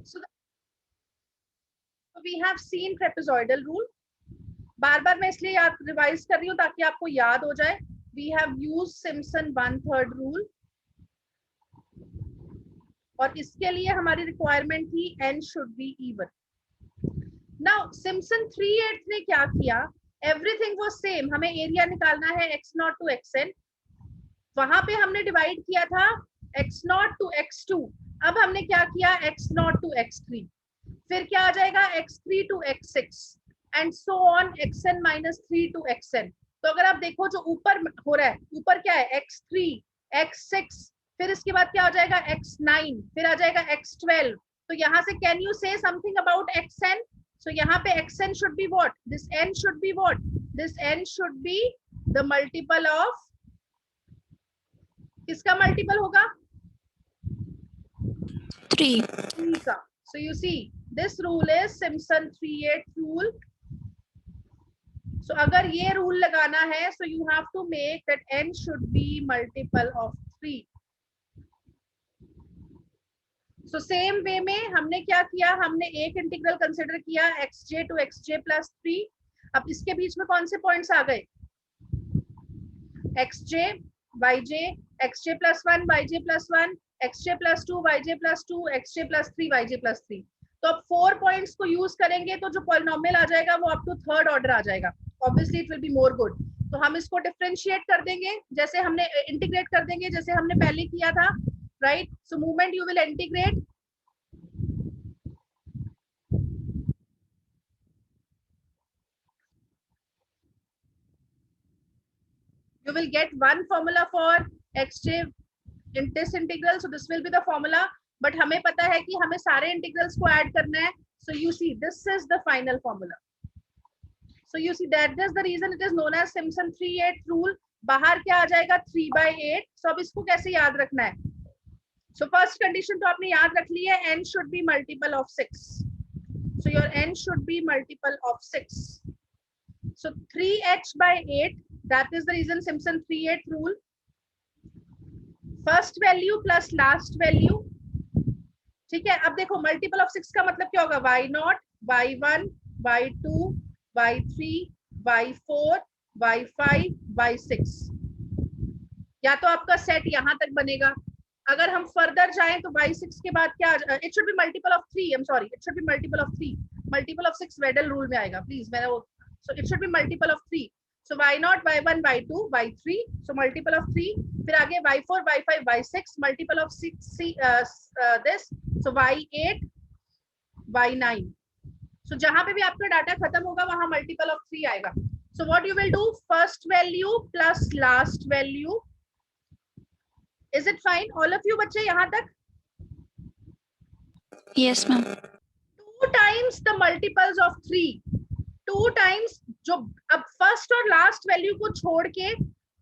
So we have seen trapezoidal rule. बार बार मैं इसलिए याद रिवाइज कर रही हूँ ताकि आपको याद हो जाए. We have used Simpson 1/3 rule. और इसके लिए हमारी रिक्वायरमेंट थी n should be even. Now Simpson 3/8 ने क्या किया? Everything was same. हमें एरिया निकालना है x0 to xn. वहां पे हमने डिवाइड किया था x0 to x2. अब हमने क्या किया? x0 to x3. फिर क्या आ जाएगा? x3 to x6 and so on xn minus 3 to xn. तो अगर आप देखो जो ऊपर हो रहा है, ऊपर क्या है? x3, x6, फिर इसके बाद क्या हो जाएगा? x9, फिर आ जाएगा x12. तो यहाँ से कैन यू से समथिंग अबाउट xn? सो यहाँ पे xn should be what? This n should be what? This n should be the multiple of, किसका मल्टीपल होगा? 3 का. So you see this rule is Simpson 3/8 rule. So अगर ये rule लगाना है, so you have to make that n should be multiple of 3. So same way में हमने क्या किया? हमने एक इंटीग्रल कंसिडर किया xj to xj plus 3. अब इसके बीच में कौन से पॉइंट्स आ गए? xj, yj, xj plus 1, yj plus 1, xj plus 2, yj plus 2, xj plus 3, yj plus 3. तो अब 4 पॉइंट्स को यूज करेंगे तो जो पॉलिनोमियल आ जाएगा वो अप टू थर्ड ऑर्डर आ जाएगा. Obviously it will be more good. तो हम इसको डिफरेंशिएट कर देंगे, जैसे हमने इंटीग्रेट कर देंगे जैसे हमने पहले किया था, right? So movement you will integrate. You will get one formula for xj in this integral, so this will be the formula. But हमें पता है कि हमें सारे integrals को add करना है. So you see this is the final formula. So you see that is the reason it is known as Simpson 3/8 rule. बाहर क्या आ जाएगा? 3/8. So अब इसको कैसे याद रखना है? So first condition तो आपने याद रख ली है, n should be multiple of 6. So your n should be multiple of 6. So 3h/8. That is the reason Simpson 3/8 rule. First value plus last value. ठीक है. अब देखो मल्टीपल ऑफ 6 का मतलब क्या होगा? y0, y1, y2, y3, y4, y5, y6. या तो आपका सेट यहां तक बनेगा. अगर हम फर्दर जाएं तो y6 के बाद क्या? It should be multiple of 3. I am sorry, it should be multiple of 3. Multiple of 6 Weddle rule में आएगा. प्लीज मैंने वो, so it should be multiple of 3. So y0, y1, y2, y3. So multiple of 3. फिर आगे y4, y5, y6. Multiple of 6. This. So y8, y9. So जहां पे भी आपका डाटा खत्म होगा वहां multiple of 3 आएगा. So what you will do? First value plus last value. Is it fine? All of you बच्चे यहाँ तक? Yes, ma'am. 2 times the multiples of 3. 2 times जो अब फर्स्ट और लास्ट वैल्यू को छोड़ के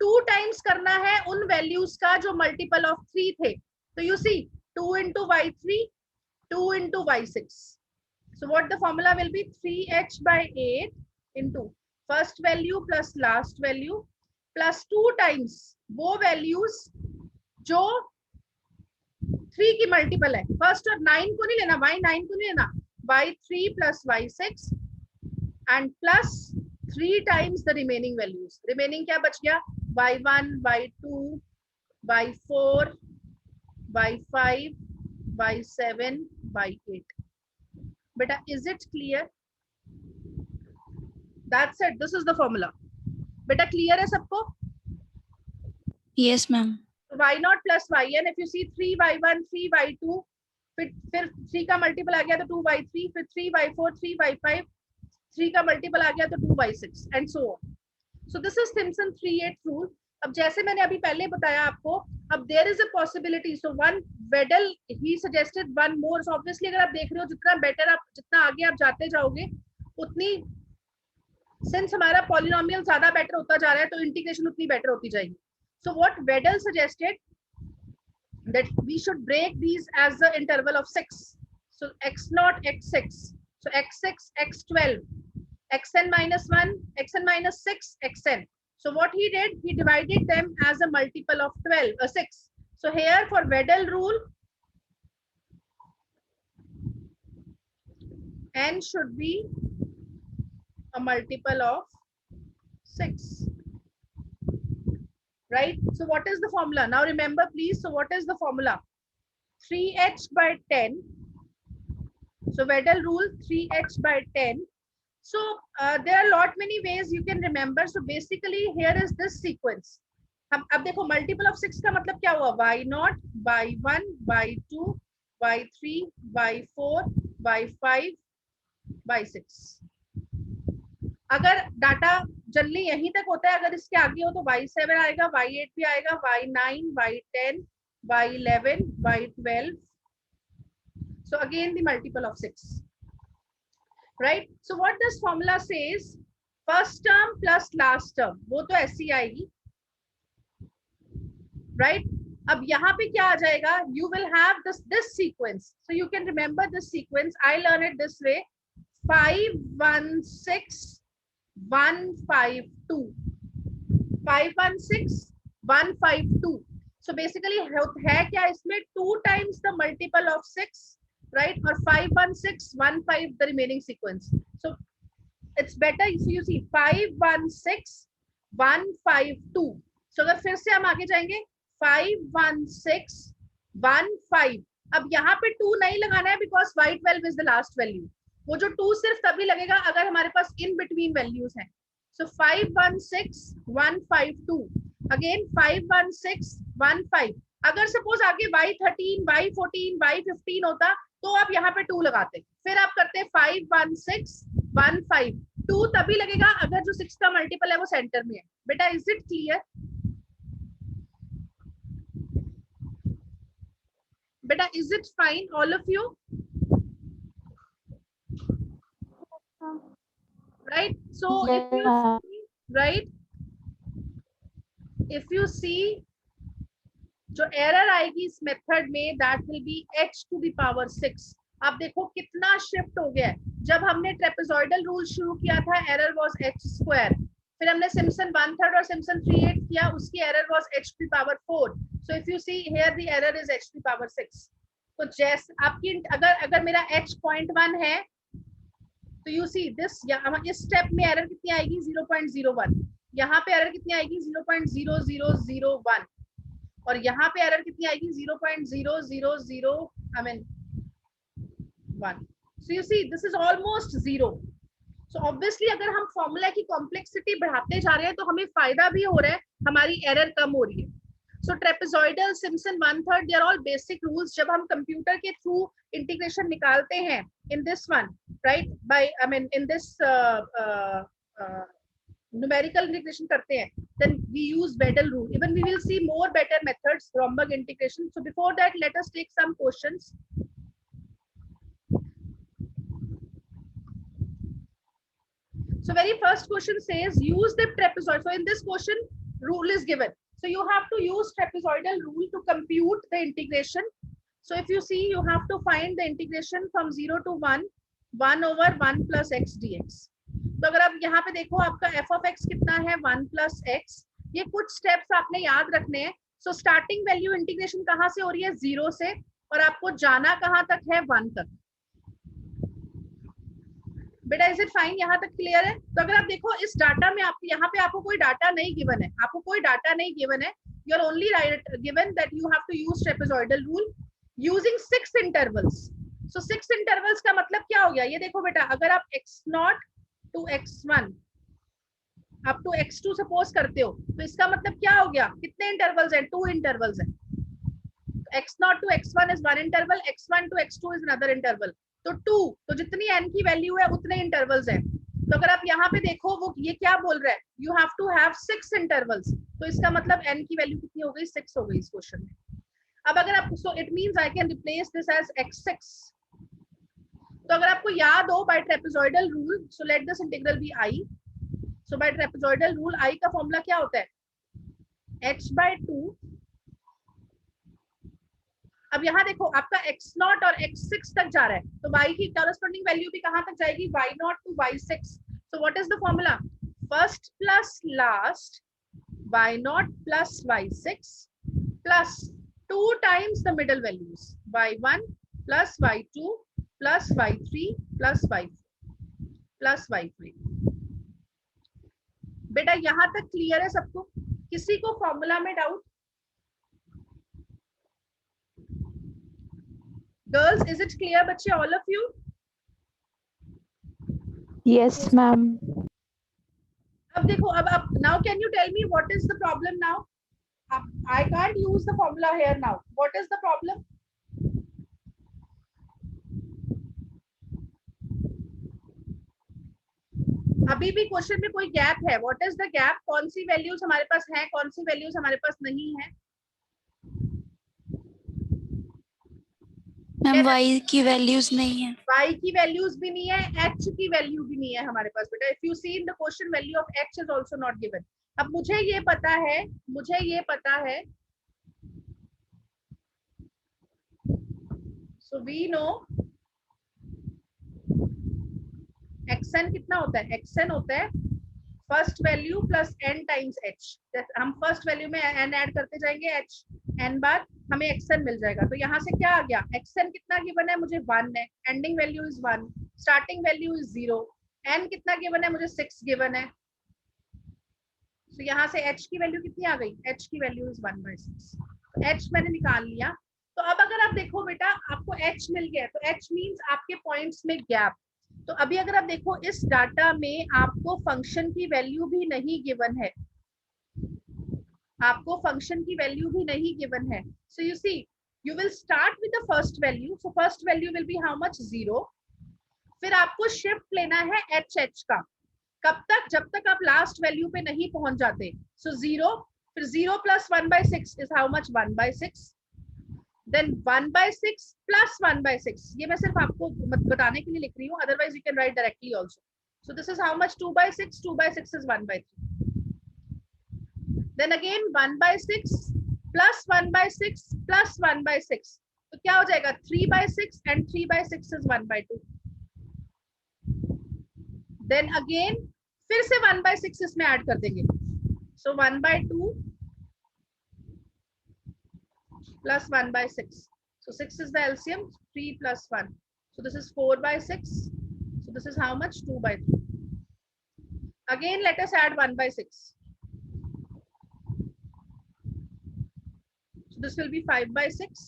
2 टाइम्स करना है उन वैल्यूज का जो मल्टीपल ऑफ 3 थे. तो you see 2 into y3, 2 into y6. So what the formula will be? 3h/8 into first value plus last value plus 2 times वो वैल्यूज जो 3 की मल्टीपल है. फर्स्ट और 9 को नहीं लेना, y9 को नहीं लेना, y3 plus y6 and plus 3 times the remaining values. Remaining क्या बच गया? y1, y2, y4, y5, y7, y8. बेटा is it clear? That's it. This is the formula. बेटा clear है सबको? Yes, ma'am. y0 plus yn. If you see 3y1, 3y2, फिर 3 का multiple आ गया तो 2y3, फिर 3y4, 3y5, 3 का मल्टीपल आ गया तो 2y6 and so on. So this is Simpson 3/8 rule. अब जैसे मैंने अभी पहले बताया आपको, अब there is a possibility. So one Weddle ही suggested one more. So obviously अगर आप देख रहे हो जितना बेटर आप, जितना आगे आप जाते जाओगे उतनी, सिंस हमारा पॉलिनोमियल ज्यादा बेटर होता जा रहा है तो इंटीग्रेशन उतनी बेटर होती जाएगी. So what Weddle suggested that we should break these as the interval of 6. So x0, x6. So x6, x12, xn minus 1, xn minus 6, xn. So what he did, he divided them as a multiple of 6. So here for Weddell rule, n should be a multiple of 6, right? So what is the formula? Now remember please, so what is the formula? 3h by 10. So Wedel rule, 3h by 10. So there are lot many ways you can remember. So basically here is this sequence. अब देखो multiple of 6 का मतलब क्या हुआ? y0, y1, y2, y3, y4, y5, y6. अगर data generally यहीं तक होता है, अगर इसके आगे हो तो y7 आएगा, y8 भी आएगा, y9, y10, y11, y12. So again the multiple of 6. Right? So what this formula says, first term plus last term, वो तो ऐसी आएगी, right? अब यहाँ पे क्या आ जाएगा? You will have this sequence. So you can remember this sequence. I learn it this way: 5, 1, 6, 1, 5, 2. 5, 1, 6, 1, 5, 2. So basically है क्या इसमें? 2 times the multiple of 6, right? Or 5, 1, 6, 1, 5 the remaining sequence. So it's better if you see 5, 1, 6, 1, 5, 2. So अगर फिर से हम आगे जाएंगे 5, 1, 6, 1, 5. अब यहाँ पे 2 नहीं लगाना है because y12 is the last value. वो जो 2 सिर्फ तभी लगेगा अगर हमारे पास in between values हैं. So 5, 1, 6, 1, 5, 2. Again 5, 1, 6, 1, 5. अगर suppose आगे y13, y14, y15 होता तो आप यहाँ पे 2 लगाते, फिर आप करते 5, 1, 6, 1, 5. 2 तभी लगेगा अगर जो 6 का मल्टीपल है वो सेंटर में है. बेटा is it clear? Beta, is it fine, all of you? Right? So if you see, right, if you see जो एरर आएगी इस मेथड में, that will be h to the power 6. अब देखो कितना शिफ्ट हो गया है. जब हमने ट्रेपेजॉइडल रूल शुरू किया था एरर वाज h स्क्वायर, फिर हमने सिम्पसन 1/3 और सिम्पसन 3/8 किया, उसकी error was h to the power 4. So if you see here the error is h to the power 6. तो जैसे आपकी अगर मेरा h 0.1 है तो you see this, इस स्टेप में एरर कितनी आएगी? 0.01. यहाँ पे एरर कितनी आएगी? 0.0001. और यहाँ पे एरर कितनी आएगी? 0.000 I mean 1. So you see this is almost 0. So obviously अगर हम फॉर्मूला की कॉम्प्लेक्सिटी बढ़ाते जा रहे हैं तो हमें फायदा भी हो रहा है, हमारी एरर कम हो रही है. So trapezoidal, Simpson 1/3, they are all basic rules. जब हम कंप्यूटर के थ्रू इंटीग्रेशन निकालते हैं in this one, right? In this numerical integration करते हैं, then we use Wedel rule. Even we will see more better methods, Romberg integration. So before that, let us take some questions. So very first question says use the trapezoid. So in this question, rule is given. So you have to use trapezoidal rule to compute the integration. So if you see, you have to find the integration from 0 to 1, 1 over 1 plus x dx. तो अगर आप यहाँ पे देखो आपका f of x कितना है? 1 plus x. ये कुछ स्टेप्स आपने याद रखने हैं. So starting value इंटीग्रेशन कहाँ से हो रही है? 0 से, और आपको जाना कहाँ तक है? 1 तक. बेटा इज इट फाइन? यहाँ तक क्लियर है? तो अगर आप देखो इस डाटा में आपको यहाँ पे आपको कोई डाटा नहीं गिवन है, you are only given that you have to use trapezoidal rule using 6 intervals. So 6 intervals का मतलब क्या हो गया? ये देखो बेटा, अगर आप x0 to x1 up to x2 suppose करते हो तो इसका मतलब क्या हो गया? कितने इंटरवल्स हैं? 2 इंटरवल्स हैं. x0 to x1 is one interval, x1 to x2 is another interval. तो 2, तो जितनी n की वैल्यू है उतने इंटरवल्स हैं. तो अगर आप यहाँ पे देखो वो ये क्या बोल रहा है? You have to have 6 intervals. तो इसका मतलब n की वैल्यू कितनी हो गई? 6 हो गई इस क्वेश्चन में. अब अगर आप, so it means I can replace this as x6. तो अगर आपको याद हो by trapezoidal rule, so let this integral be i. So by trapezoidal rule i का फॉर्मूला क्या होता है? h/2. अब यहाँ देखो आपका x0 और x6 तक जा रहा है, तो y की कॉरेस्पॉन्डिंग वैल्यू भी कहाँ तक जाएगी? y0 to y6. So what is the formula? First plus last, y0 plus y6 plus 2 times the middle values, y1 plus y2 plus y3 plus y4 plus y5। बेटा यहां तक clear है सबको? किसी को फॉर्मूला में doubt? Girls, is it clear बच्चे, all of you? Yes, ma'am. अब देखो, अब now can you tell me what is the problem now? I can't use the formula here now. What is the problem? अभी भी question में कोई gap है? What is the gap? कौन सी values हमारे पास है, कौन सी वैल्यूज हमारे पास नहीं है? मैम y की वैल्यूज नहीं है। y की वैल्यूज भी नहीं है, h की वैल्यू भी नहीं है हमारे पास बेटा। If you see in the question, value of h is also not given. अब मुझे ये पता है, सो वी नो xn कितना होता है? xn होता है first value plus n times h। हम फर्स्ट वैल्यू में n ऐड करते जाएंगे, h n बार, हमें xn मिल जाएगा। तो यहाँ से क्या आ गया? xn कितना गिवन है मुझे? 1 है, ending value is 1, starting value is 0। n कितना गिवन है मुझे? 6 गिवन है। तो यहाँ से h की वैल्यू कितनी आ गई? h की वैल्यू इज 1/6। तो h मैंने निकाल लिया। तो अब अगर आप देखो बेटा, आपको h मिल गया, तो h मींस आपके पॉइंट्स में गैप। तो अभी अगर आप देखो, इस डाटा में आपको फंक्शन की वैल्यू भी नहीं गिवन है, आपको फंक्शन की वैल्यू भी नहीं गिवन है। So you see, you will start with the first value. So first value will be how much? 0। फिर आपको शिफ्ट लेना है h का। कब तक? जब तक आप लास्ट वैल्यू पे नहीं पहुंच जाते। सो 0, फिर 0 plus 1/6 is how much? 1/6। Then 1/6 plus 1/6, ये मैं सिर्फ आपको बताने के लिए लिख रही हूँ, otherwise you can write directly also. So this is how much? 2/6, 2/6 is 1/3। Then again 1/6 plus 1/6 plus 1/6, तो क्या हो जाएगा? 3/6 एंड 3/6 इज 1/2। देन अगेन फिर से 1/6 इसमें ऐड कर देंगे। सो 1/2 plus 1/6. So 6 is the LCM, 3 plus 1. So this is 4/6. So this is how much? 2/3. Again, let us add 1/6. So this will be 5/6.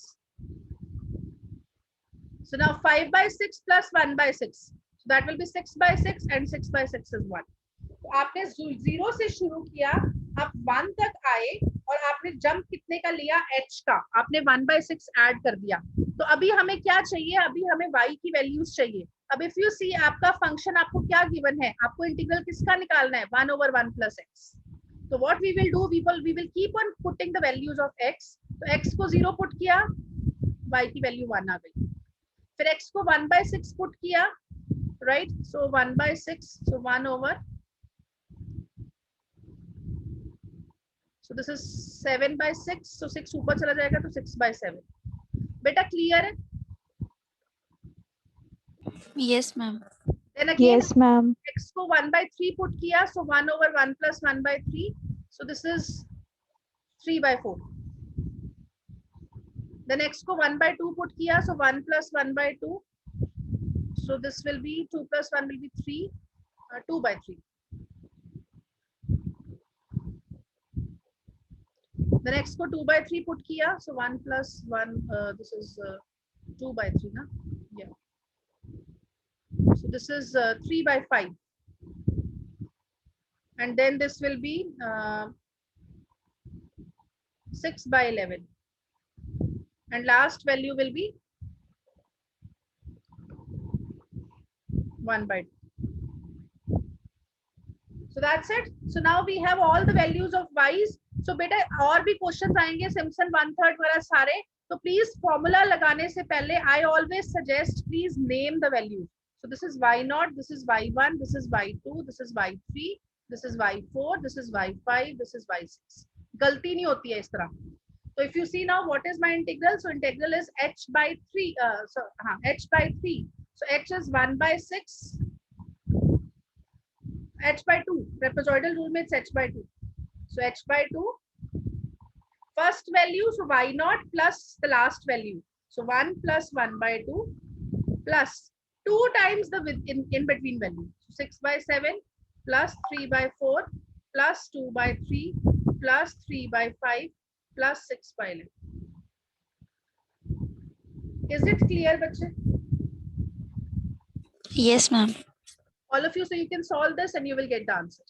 So now 5/6 plus 1/6. So that will be 6/6 and 6/6 is 1. तो आपने 0 से शुरू किया, आप 1 तक आए और आपने जंप कितने का लिया? h का। आपने 1/6 ऐड कर दिया। तो अभी हमें क्या चाहिए? अभी हमें y की वैल्यूज चाहिए। अब इफ यू सी, आपका फंक्शन आपको क्या गिवन है? आपको इंटीग्रल किसका निकालना है? 1/1 plus x। तो what we will do, we will keep on putting the values of x। तो x को 0 पुट किया, y की वैल्यू 1 आ गई। फिर x को 1/6 पुट किया, right? So 1/6, so 1/, so this is 7/6, so 6 ऊपर चला जाएगा तो 6/7। बेटा क्लियर है? Yes ma'am. Then again Yes, ma'am. x को 1/3 पुट किया, so 1/1 plus 1/3, so this is 3/4। Then x को 1/2 पुट किया, so 1 plus 1/2, so this will be 2 plus 1 will be 3, 2/3। Then x को 2/3 put किया, so 1 plus 1, this is 2/3 ना? Yeah. So this is 3/5, and then this will be 6/11, and last value will be 1/2. So that's it. So now we have all the values of y's. So बेटा और भी questions आएंगे Simpson 1/3 वाला सारे, तो please formula लगाने से पहले I always suggest please name the value. So this is y0, this is y1, this is y2, this is y3, this is y4, this is y5, this is y6। गलती नहीं होती है इस तरह। So if you see now what is my integral? So integral is h/3, h/3, so h is 1/6, h/2, trapezoidal rule में it's h/2, so h/2, first value, so y0 plus the last value, so 1 plus 1/2 plus 2 times the in between value. So 6 by 7 plus 3 by 4 plus 2 by 3 plus 3 by 5 plus 6 by 11. Is it clear, bache? Yes, ma'am. All of you, so you can solve this and you will get the answer.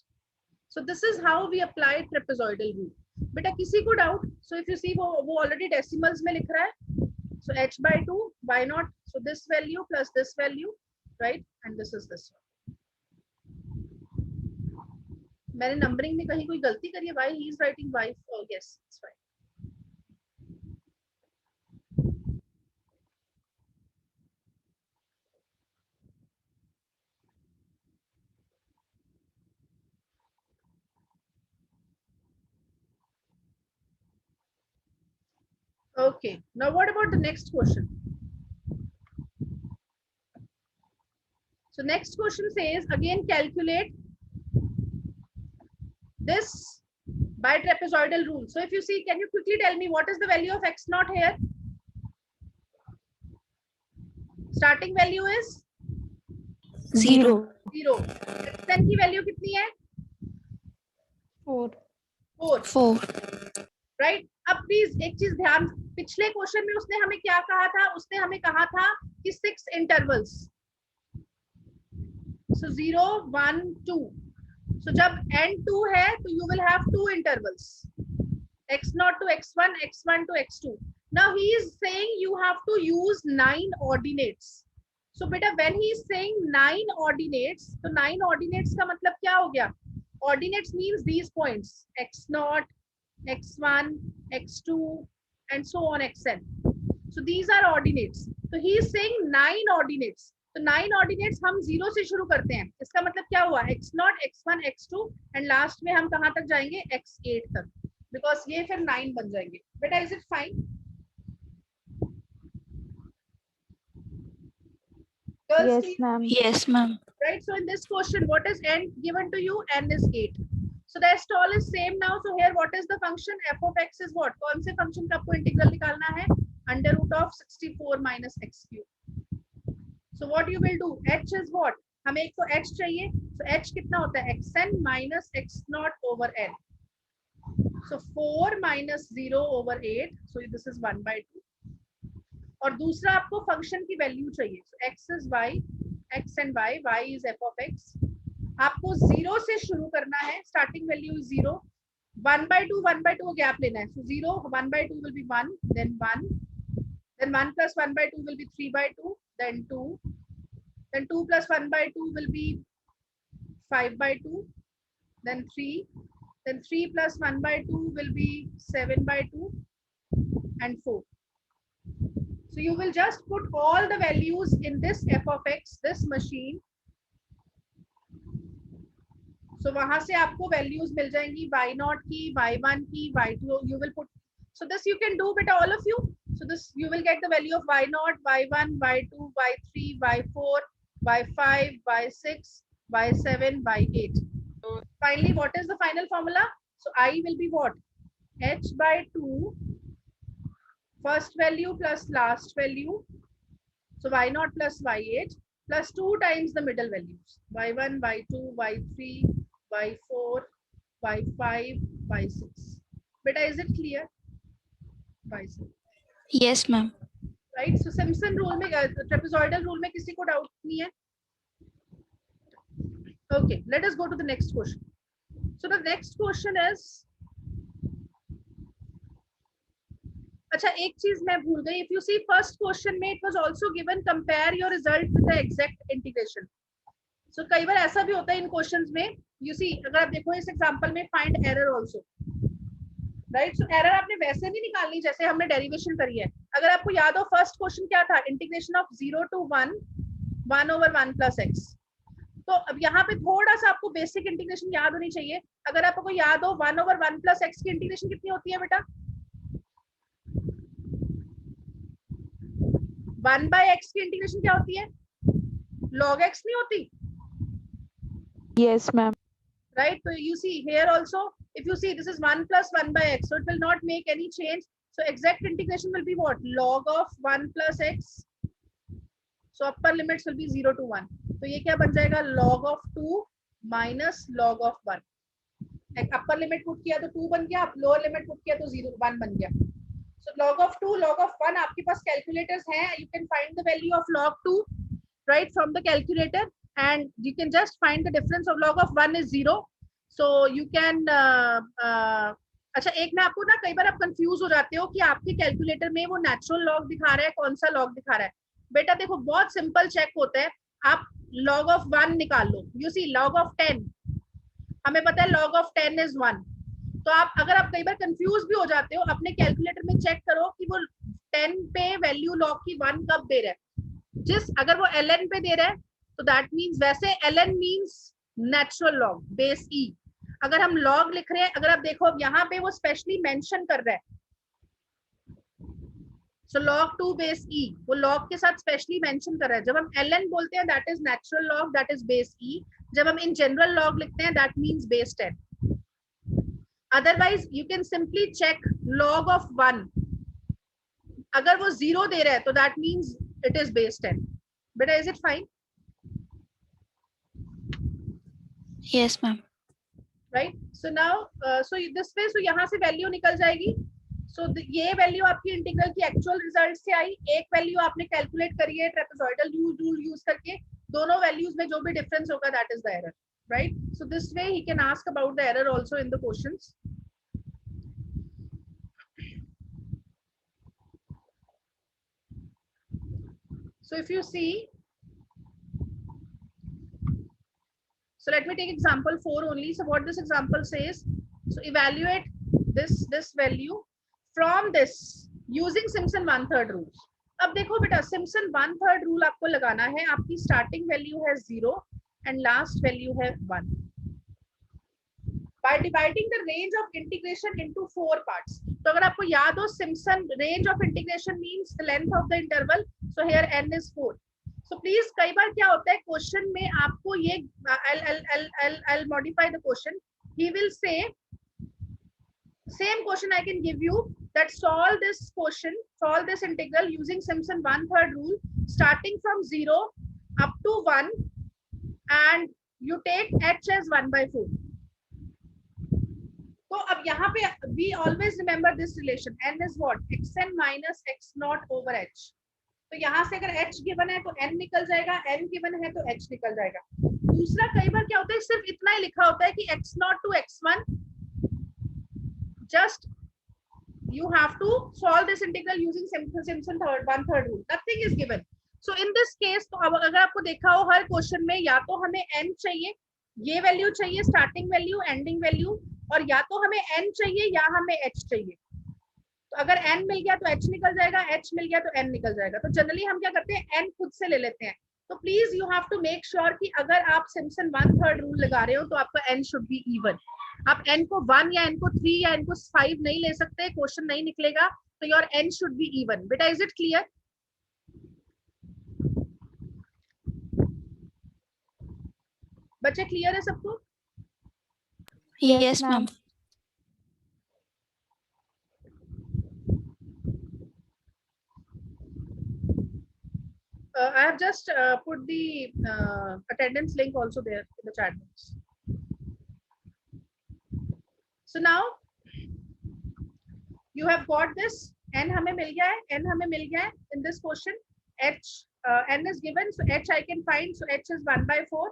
So this is how we apply trapezoidal rule. बेटा किसी को doubt? So if you see वो already decimals में लिख रहा है. So h by 2, why not? So this value plus this value, right? And this is this one. मैंने numbering में कहीं कोई गलती करी है? Why he is writing y? Oh yes, it's fine. Okay, now what about the next question? So next question says, again calculate this by trapezoidal rule. So if you see, can you quickly tell me what is the value of x naught here? Starting value is 0. 0. xn की value कितनी है? 4. 4. 4. Right. अब please एक चीज ध्यान, पिछले question में उसने हमें क्या कहा था? उसने हमें कहा था कि 6 इंटरवल्स. सो 0 1 2. सो जब n 2 है तो you will have 2 intervals, x0 to x1, x1 to x2. Now he is saying you have to use 9 ordinates. So beta when he is saying 9 ordinates, तो 9 ordinates का मतलब क्या हो गया? Ordinates means these points x0, x1, x2 and so on xn. So these are ordinates. So he is saying 9 ordinates. तो 9 ordinates हम 0 से शुरू करते हैं. इसका मतलब क्या हुआ? x0, x1, x2 and last में हम कहाँ तक जाएंगे? x8 तक. Because ये फिर 9 बन जाएंगे. बेटा is it fine? Girls, Yes, ma'am. Yes, ma'am. right? So in this question, what is n given to you? N is 8. So the stall is same now. So here, what is the function? F of x is what? कौन से function का आपको integral निकालना है? Under root of 64 minus x cube. So what you will do? H is what? हमें एक तो h चाहिए. So h कितना होता है? xn minus x naught over n. So 4 minus 0 over 8. So this is 1 by 2. और दूसरा आपको फंक्शन की वैल्यू चाहिए. So x is y, x and y is f of x. आपको 0 से शुरू करना है. Starting value is 0. 1 by 2 gap लेना है. So 0, 1 by 2 will be 1, then 1, then 1 plus 1 by 2 will be 3 by 2, then 2, then 2 plus 1 by 2 will be 5 by 2, then 3, then 3 plus 1 by 2 will be 7 by 2 and 4. So you will just put all the values in this f of x, this machine. So वहां से आपको values मिल जाएंगी y0 की, y1 की, y2. You will put. So this you can do with all of you. So this you will get the value of y0, y1, y2, y3, y4, y5, y6, y7, y8. So finally, what is the final formula? So I will be what? H by 2. First value plus last value. So y0 plus y8 plus 2 times the middle values. y1, y2, y3, y4, y5, y6. Beta, is it clear? y6. Yes, ma'am. Right? So Simpson rule में, trapezoidal rule में किसी को doubt नहीं है? Okay, let us go to the next question. So the next question is, अच्छा एक चीज मैं भूल गई. If you see first question में it was also given compare your result with the exact integration. So कई बार ऐसा भी होता है इन questions में. You see अगर आप देखो इस example में find error also. Right? So error आपने वैसे नहीं निकालनी जैसे हमने derivation करी है. अगर आपको याद हो first question क्या था? Integration of 0 to 1, 1 over 1 plus x. तो अब यहाँ पे थोड़ा सा आपको बेसिक इंटीग्रेशन याद होनी चाहिए. अगर आपको याद हो 1 over 1 plus x की इंटीग्रेशन कितनी होती है बेटा? 1 by x की इंटीग्रेशन क्या होती है? log x नहीं होती? Yes, ma'am. Right? So you see here also, if you see this is 1 plus 1 by x, so it will not make any change. So exact integration will be what? Log of 1 plus x. So upper limits will be 0 to 1. तो ये क्या बन जाएगा, log of 2 minus log of 1. Upper limit put किया तो 2 बन गया, lower limit put किया तो 0 1 बन गया. सो log of 2 log of 1, आपके पास कैलकुलेटर्स हैं, you can find the value of log 2 right from the calculator, and you can just find the difference of log of 1 is 0. So you can अच्छा, एक मैं आपको ना, कई बार आप कंफ्यूज हो जाते हो कि आपके कैलकुलेटर में वो नेचुरल लॉग दिखा रहा है, कौन सा लॉग दिखा रहा है. बेटा देखो, बहुत सिंपल चेक होता है. आप log of 1 निकाल लो. यू सी log of 10, हमें पता है log of 10 is 1. तो आप, अगर आप कई बार कंफ्यूज भी हो जाते हो, अपने कैलकुलेटर में चेक करो कि वो 10 पे वैल्यू लॉग की 1 कब दे रहा है. अगर वो ln पे दे रहा है तो दैट मीन्स, वैसे ln means natural log base e. अगर हम लॉग लिख रहे हैं, अगर आप देखो अब यहाँ पे वो स्पेशली मेंशन कर रहा है, सो log 2 बेस e, वो लॉग के साथ स्पेशली मेंशन कर रहा है. जब हम ln बोलते हैं that is natural log, that is base e. जब हम इन जनरल लॉग लिखते हैं that means base 10. Otherwise you can simply check log of 1, अगर वो 0 दे रहा है तो that means it is base 10. बेटा is it fine? Yes, ma'am. Right. So now so this way, so यहाँ से वैल्यू निकल जाएगी. सो ये वैल्यू आपकी इंटीग्रल की एक्चुअल रिजल्ट से आई, एक वैल्यू आपने कैलकुलेट करी है ट्रेपेजॉइडल रूल यूज करके. दोनों वैल्यूज में जो भी डिफरेंस होगा that is the error, right. So this way he can ask about the error also in the questions. So if you see, so let me take example 4 only. So what this example says, so evaluate this value from this using Simpson 1/3 rule. अब देखो बेटा, Simpson 1/3 rule आपको लगाना है. आपकी starting value है 0 and last value है 1. By dividing the range of integration into 4 parts. तो अगर आपको याद हो, Simpson range of integration means the length of the interval. So here n is 4. So please, कई बार क्या होता है क्वेश्चन में आपको ये, I'll modify the question. He will say same question I can give you, that solve this question, solve this integral using Simpson 1/3 rule, starting from 0 up to 1, and you take h as 1/4. तो अब यहाँ पे we always remember this relation, n is what, xn minus x naught over h. तो यहाँ से अगर h given है तो n निकल जाएगा, n गिवन है तो h निकल जाएगा. दूसरा, कई बार क्या होता है, सिर्फ इतना ही लिखा होता है कि x naught to x1, just you have to solve this integral using Simpson 1/3 rule. Nothing is given. So in this case, तो अब अगर आपको देखा हो हर क्वेश्चन में, या तो हमें n चाहिए, ये वैल्यू चाहिए स्टार्टिंग वैल्यू, एंडिंग वैल्यू, और या तो हमें n चाहिए या हमें h चाहिए. तो अगर n मिल गया तो h निकल जाएगा, h मिल गया तो n निकल जाएगा. तो जनरली हम क्या करते हैं, n खुद से ले लेते हैं. तो please you have to make sure कि अगर आप Simpson 1/3 रूल लगा रहे हो तो आपका n शुड बी इवन. आप n को 1 या n को 3 या n को 5 नहीं ले सकते, क्वेश्चन नहीं निकलेगा. तो your n should be even. बेटा इज इट क्लियर? बच्चे क्लियर है सबको? Yes, ma'am. I have just put the attendance link also there in the chat box. So now you have got this. N हमें मिल गया है, n हमें मिल गया है in this question. H n is given, so h I can find. So h is 1/4.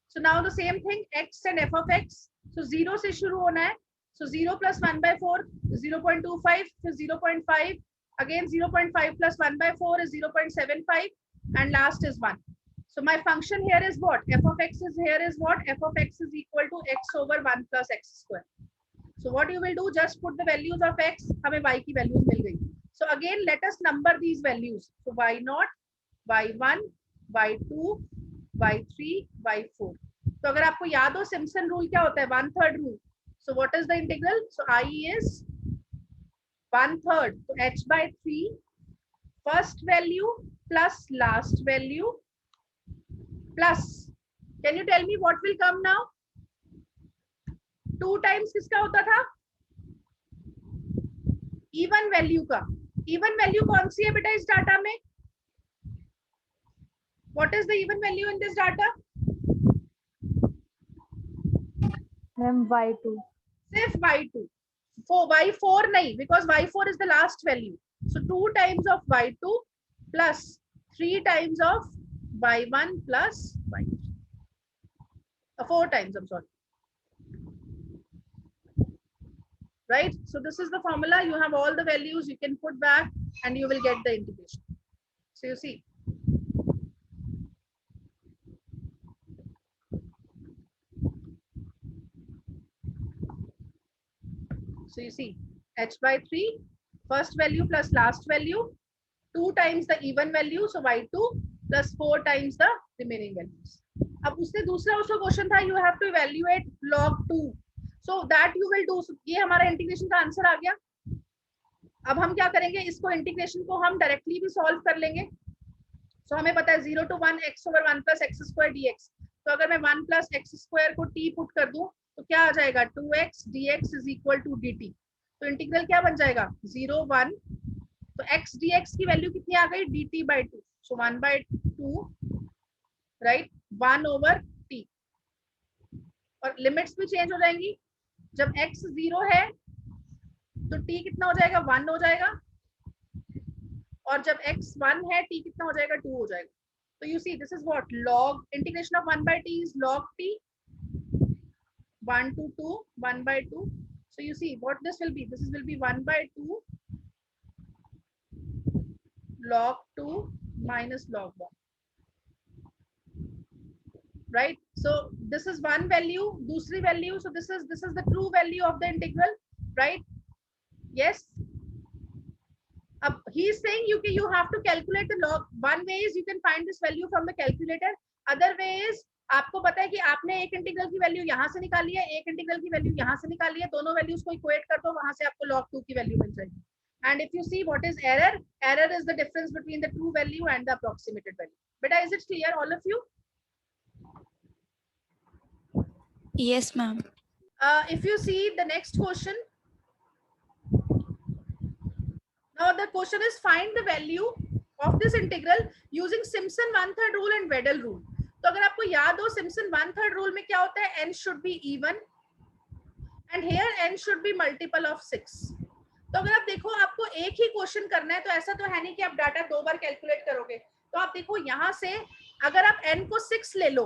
So now the same thing, x and f of x. So 0 से शुरू होना है. So 0 plus 1/4 is 0.25. So 0.5. Again 0.5 plus 1/4 is 0.75. And last is 1. So my function here is what? F of x is here is what? F of x is equal to x over 1 plus x square. So what you will do, just put the values of x. हमें y की values मिल गई. So again let us number these values. So y0, y1, y2, y3, y4. तो अगर आपको याद हो Simpson rule क्या होता है, 1/3 rule. So what is the integral? So I is 1/3. So h by 3, first value plus last value plus, can you tell me what will come now? 2 times किसका होता था? इवन वैल्यू का. Even value कौन सी है बेटा इस data में? What is the even value in this data? Ma'am, y2. सिर्फ y2, y4 नहीं, because y4 is the last value. So 2 times of y2 plus 3 times of y1 plus y3. 4 times, I'm sorry. Right? So this is the formula. You have all the values, you can put back and you will get the integration. So you see. So you see, h by 3, first value plus last value, 2 times the even value, so y2 plus 4 times the remaining values. अब उसने दूसरा उसका question था, you have to evaluate log 2. So that you will do. ये हमारा integration का answer आ गया. अब हम क्या करेंगे, इसको इंटीग्रेशन को हम डायरेक्टली भी सॉल्व कर लेंगे. So हमें पता है 0 to 1 x over 1 plus x square dx. तो अगर मैं 1 plus x square को t पुट कर दूं तो क्या आ जाएगा, 2x dx is equal to dt. तो इंटीग्रल क्या बन जाएगा, 0 1. तो x dx की वैल्यू कितनी आ गई, dt by 2. So 1 by 2, right, 1 over t. और लिमिट्स भी चेंज हो जाएंगी. जब x 0 है तो t कितना हो जाएगा, 1 हो जाएगा. और जब x 1 है t कितना हो जाएगा, 2 हो जाएगा. तो you see, this is what log integration of 1 by t is log t, 1 to 2, 1 by 2. So you see what this will be, this will be 1 by 2 log 2 minus log 1, right? So this is one value, दूसरी value, so this is the true value of the integral, right? Yes. अब he is saying you have to calculate the log. One way is you can find this value from the calculator. Other way is आपको पता है कि आपने एक integral की value यहाँ से निकाली है, एक इंटीग्रल की वैल्यू यहाँ से निकाली है, दोनों वैल्यूज को इक्वेट कर दो, वहां से आपको log 2 की वैल्यू मिल जाएगी. And if you see what is error, error is the difference between the true value and the approximated value. Beta, is it clear, all of you? Yes, ma'am. If you see the next question, now the question is find the value of this integral using Simpson 1/3 rule and Wedel rule. तो अगर आपको याद हो, Simpson 1/3 rule में क्या होता है, n should be even and here n should be multiple of 6. तो अगर आप देखो, आपको एक ही क्वेश्चन करना है, तो ऐसा तो है नहीं कि आप डाटा 2 बार कैलकुलेट करोगे. तो आप देखो यहाँ से अगर आप n को 6 ले लो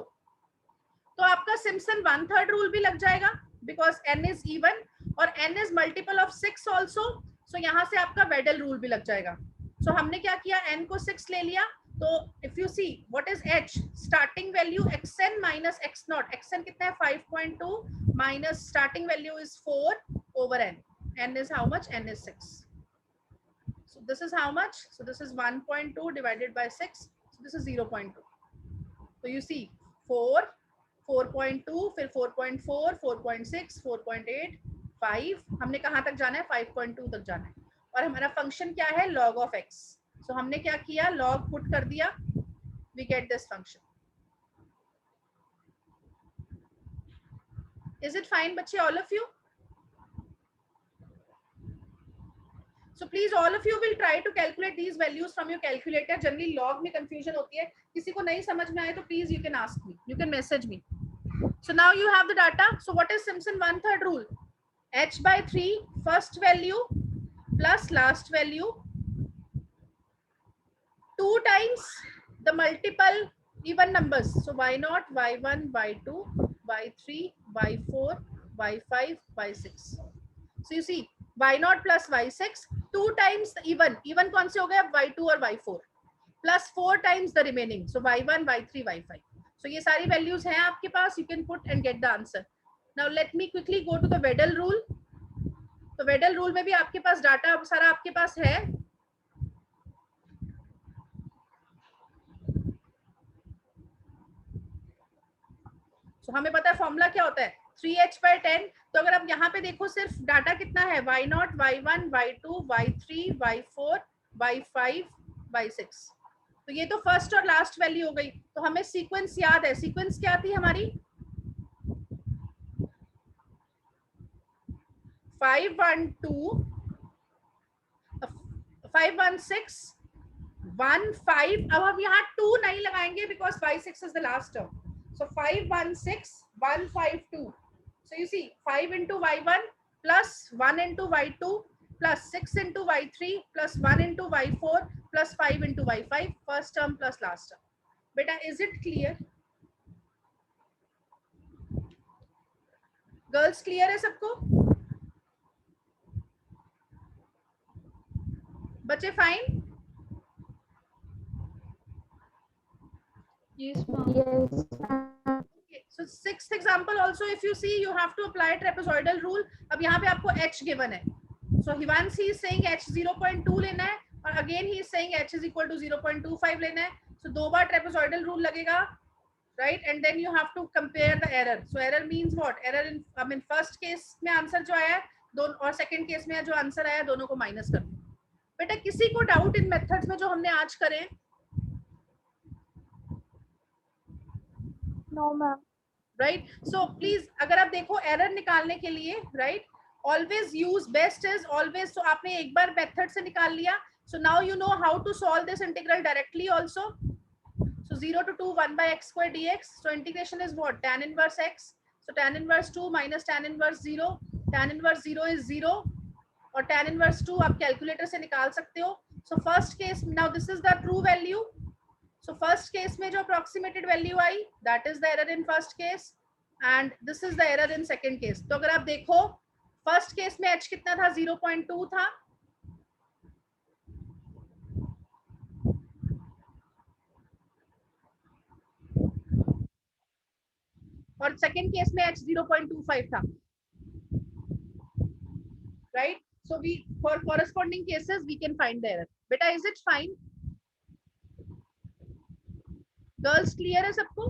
तो आपका Simpson 1/3 rule भी लग जाएगा because n is even और n is multiple of 6 also. So यहाँ से आपका Wedel rule भी लग जाएगा. So हमने क्या किया, n को 6 ले लिया. तो if you see what is h, starting value xn minus x naught. xn कितना है, 5.2 minus starting value is 4 over n. n is how much, n is 6. So this is how much, so this is 1.2 divided by 6. So this is 0.2. So you see 4, 4.2, फिर 4.4, 4.6, 4.8, 5. हमने कहाँ तक जाना है, 5.2 तक जाना है. और हमारा फंक्शन क्या है, log of x. So हमने क्या किया, log पुट कर दिया, we get this function. Is it fine बच्चे, all of you? So please all of you will try to calculate these values from your calculator. Generally log में confusion होती है, किसी को नहीं समझ में आए तो please you can ask me, you can message me. So now you have the data. So what is Simpson 1/3 rule? H by 3 first value plus last value 2 times the multiple even numbers. So y0, y1, y2, y3, y4, y5, y6. So you see y0 plus y6 2 times the even कौन से हो गए, y2 और y4 plus 4 times the remaining. So y1, y3, y5. So ये सारी values हैं आपके पास, you can put and get the answer. Now let me quickly go to the Wedel rule. तो Wedel rule में भी आपके पास डाटा सारा आपके पास है. So हमें पता है फॉर्मूला क्या होता है, 3h by 10. तो अगर आप यहाँ पे देखो सिर्फ डाटा कितना है, y0, y1, y2, y3, y4, y5, y6. तो ये तो फर्स्ट और लास्ट वैल्यू हो गई. तो हमें सीक्वेंस याद है, सीक्वेंस क्या थी हमारी, 5 1 2 5 1 6 1 5, अब हम यहाँ 2 नहीं लगाएंगे because 5 6 is the last term. So 5 1 6 1 5 2. So you see 5 into y1 plus 1 into y2 plus 6 into y3 plus 1 into y4 plus 5 into y5, first term plus last term. Beta, is it clear? Girls, clear है सबको? बच्चे fine? Yes, ma'am. Yes. Okay, so sixth example also, if you see, you have to apply trapezoidal rule. अब यहाँ पे आपको h given है. So Hivanshi is saying h 0.2 लेना है, और again he is saying h is equal to 0.25 लेना है. So दो बार trapezoidal rule लगेगा, right? And then you have to compare the error. So error means what? Error in, I mean first case में answer जो आया है, दोनों, और second case में जो आंसर आया है, दोनों को माइनस कर दो. बेटा किसी को डाउट इन मेथड्स में जो हमने आज करें? No, ma'am. Right. So please अगर आप देखो एरर निकालने के लिए, right, always use, best is always. So आपने एक बार मेथड से निकाल लिया, so now you know how to solve this integral directly also. सो 0 to 2 1 by x square dx. So integration is what? Tan inverse x. So tan inverse 2 minus tan inverse 0. Tan inverse 0 is 0, और tan inverse 2 आप calculator से निकाल सकते हो. So first case, now this is the true value. So first case में जो approximated value I, that is the error in first case, and this is the error in second case. तो अगर आप देखो first case में h कितना था? 0.2 था, और second case में h 0.25 था, right? So we, for corresponding cases we can find the error. Beta, is it fine? Girls, clear है सबको?